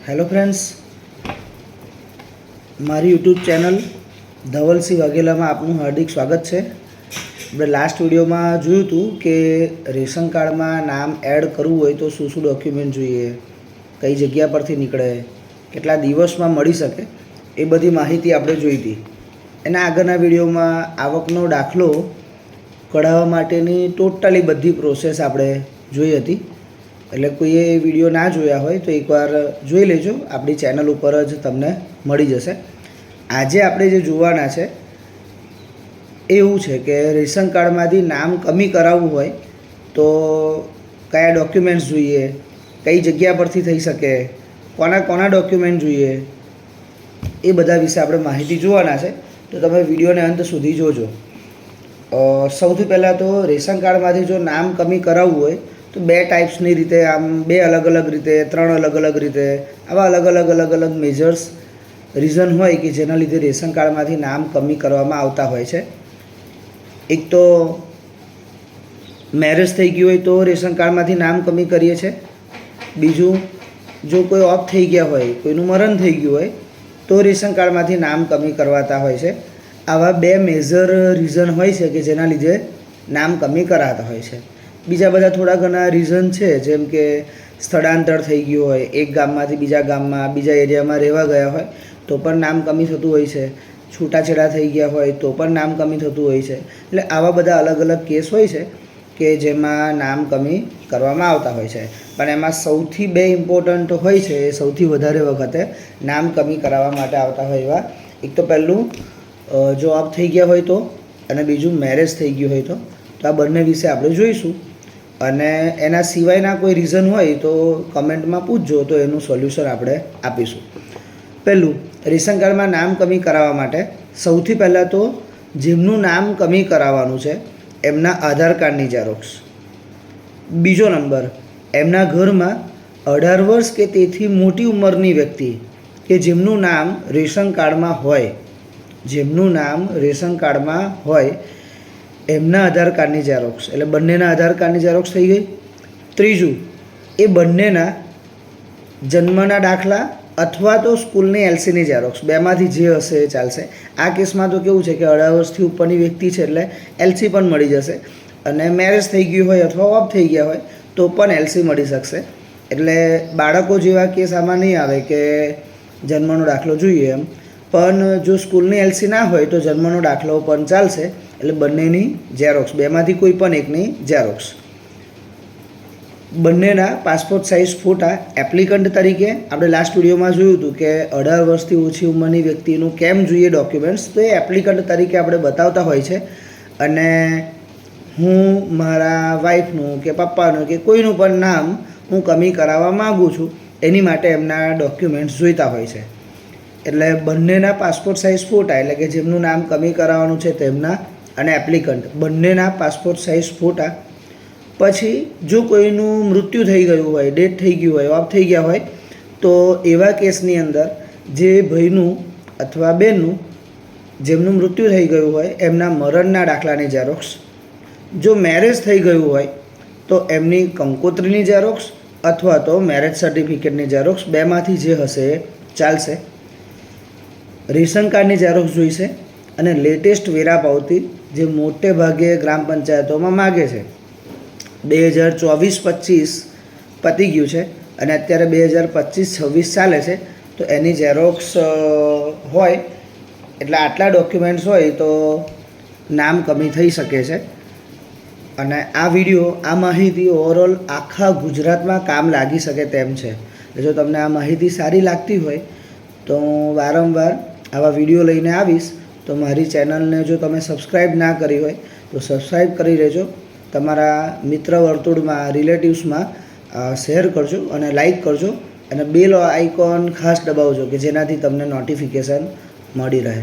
Hello friends, મારી YouTube channel Dhavalsinh વાઘેલામાં આપનું હાર્દિક સ્વાગત છે. આપણે લાસ્ટ વિડીયોમાં જોયું હતું કે રેશન કાર્ડમાં નામ એડ કરવું હોય તો શું ડોક્યુમેન્ટ જોઈએ, કઈ જગ્યા પરથી નીકળે, કેટલા દિવસમાં મળી શકે, એ બધી માહિતી આપણે જોઈ હતી. એના આગળના વિડીયોમાં આવકનો દાખલો કઢાવવા માટેની ટોટલી બધી પ્રોસેસ આપણે જોઈ હતી. એટલે કોઈએ એ વિડીયો ના જોયા હોય તો એકવાર જોઈ લેજો, આપણી ચેનલ ઉપર જ તમને મળી જશે. આજે આપણે જે જોવાના છે એવું છે કે રેશન કાર્ડમાંથી નામ કમી કરાવવું હોય તો કયા ડોક્યુમેન્ટ્સ જોઈએ, કઈ જગ્યા પરથી થઈ શકે, કોના ડોક્યુમેન્ટ જોઈએ, એ બધા વિશે આપણે માહિતી જોવાના છે. તો તમે વિડીયોને અંત સુધી જોજો. સૌથી પહેલાં તો રેશન કાર્ડમાંથી જો નામ કમી કરાવવું હોય તો બે ટાઈપ્સની રીતે, આમ બે અલગ અલગ રીતે, ત્રણ અલગ અલગ રીતે, આવા અલગ અલગ મેજર્સ રીઝન હોય કે જેના લીધે રેશન કાર્ડમાંથી નામ કમી કરવામાં આવતા હોય છે. એક તો મેરેજ થઈ ગયું હોય તો રેશન કાર્ડમાંથી નામ કમી કરીએ છીએ. બીજું, જો કોઈ ઓફ થઈ ગયા હોય, કોઈનું મરણ થઈ ગયું હોય તો રેશન કાર્ડમાંથી નામ કમી કરવાતા હોય છે. આવા બે મેજર રીઝન હોય છે કે જેના લીધે નામ કમી કરાતા હોય છે. બીજા બધા થોડા ઘણા રીઝન છે, જેમ કે સ્થળાંતર થઈ ગયું હોય, એક ગામમાંથી બીજા ગામમાં, બીજા એરિયામાં રહેવા ગયા હોય તો પણ નામ કમી થતું હોય છે. છૂટાછેડા થઈ ગયા હોય તો પણ નામ કમી થતું હોય છે. એટલે આવા બધા અલગ અલગ કેસ હોય છે કે જેમાં નામ કમી કરવામાં આવતા હોય છે. પણ એમાં સૌથી બે ઇમ્પોર્ટન્ટ હોય છે, એ સૌથી વધારે વખતે નામ કમી કરાવવા માટે આવતા હોય એવા, એક તો પહેલું જો ઓફ થઈ ગયા હોય તો, અને બીજું મેરેજ થઈ ગયું હોય તો આ બંને વિશે આપણે જોઈશું. અને એના સિવાયના કોઈ રીઝન હોય તો કમેન્ટમાં પૂછજો, તો એનું સોલ્યુશન આપણે આપીશું. પહેલું, રેશન કાર્ડમાં નામ કમી કરાવવા માટે સૌથી પહેલાં તો જેમનું નામ કમી કરાવવાનું છે એમના આધાર કાર્ડની ઝેરોક્ષ. બીજો નંબર, એમના ઘરમાં 18 વર્ષ કે તેથી મોટી ઉંમરની વ્યક્તિ કે જેમનું નામ રેશન કાર્ડમાં હોય, એમના આધાર કાર્ડની ઝેરોક્ષ. એટલે બંનેના આધાર કાર્ડની ઝેરોક્ષ થઈ ગઈ. ત્રીજું, એ બંનેના જન્મના દાખલા અથવા તો સ્કૂલની એલસીની ઝેરોક્ષ, બેમાંથી જે હશે એ ચાલશે. આ કેસમાં તો કેવું છે કે 18 વર્ષથી ઉપરની વ્યક્તિ છે એટલે એલસી પણ મળી જશે, અને મેરેજ થઈ ગયું હોય અથવા ઓફ થઈ ગયા હોય તો પણ એલસી મળી શકશે. એટલે બાળકો જેવા કેસ આમાં નહીં આવે કે જન્મનો દાખલો જોઈએ એમ. પણ જો સ્કૂલની એલસી ના હોય તો જન્મનો દાખલો પણ ચાલશે. એટલે બંનેની ઝેરોક્ષ, બેમાંથી કોઈ પણ એકની ઝેરોક્ષ. બંનેના પાસપોર્ટ સાઇઝ ફોટા એપ્લિકન્ટ તરીકે. આપણે લાસ્ટ વિડીયોમાં જોયું હતું કે 18 વર્ષથી ઓછી ઉંમરની વ્યક્તિનું કેમ જોઈએ ડોક્યુમેન્ટ્સ, તો એ એપ્લિકન્ટ તરીકે આપણે બતાવતા હોય છે. અને હું મારા વાઈફનું કે પપ્પાનું કે કોઈનું પણ નામ હું કમી કરાવવા માગું છું, એની માટે એમના ડોક્યુમેન્ટ્સ જોઈતા હોય છે. એટલે બંનેના પાસપોર્ટ સાઇઝ ફોટા, એટલે કે જેમનું નામ કમી કરાવવાનું છે તેમના, અને એપ્લિકન્ટ બંનેના પાસપોર્ટ સાઇઝ ફોટા. પછી જો કોઈનું મૃત્યુ થઈ ગયું હોય, ડેથ થઈ ગયું હોય, ઓફ થઈ ગયા હોય તો એવા કેસની અંદર જે ભાઈનું અથવા બહેનનું જેમનું મૃત્યુ થઈ ગયું હોય એમના મરણના દાખલાની ઝેરોક્ષ. જો મેરેજ થઈ ગયું હોય તો એમની કંકોત્રીની ઝેરોક્ષ અથવા તો મેરેજ સર્ટિફિકેટની ઝેરોક્ષ, બેમાંથી જે હશે એ ચાલશે. રેશન કાર્ડની ઝેરોક્ષ જોઈશે, અને લેટેસ્ટ વેરા પાવતી જે મોટે ભાગે ગ્રામ પંચાયતોમાં માગે છે. 2024-25 પતી ગયું છે અને અત્યારે 2025-26 ચાલે છે, તો એની ઝેરોક્ષ હોય એટલે આટલા ડોક્યુમેન્ટ્સ હોય તો નામ કમી થઈ શકે છે. અને આ વિડીયો, આ માહિતી ઓવરઓલ આખા ગુજરાતમાં કામ લાગી શકે તેમ છે. જો તમને આ માહિતી સારી લાગતી હોય તો હું વારંવાર આવા વિડીયો લઈને આવીશ. તો મારી ચેનલને જો તમે સબસ્ક્રાઈબ ના કરી હોય તો સબસ્ક્રાઈબ કરી લેજો, તમારા મિત્ર વર્તુળમાં, રિલેટિવ્સમાં શેર કરજો અને લાઈક કરજો, અને બેલ આઇકોન ખાસ દબાવજો કે જેનાથી તમને નોટિફિકેશન મળી રહે.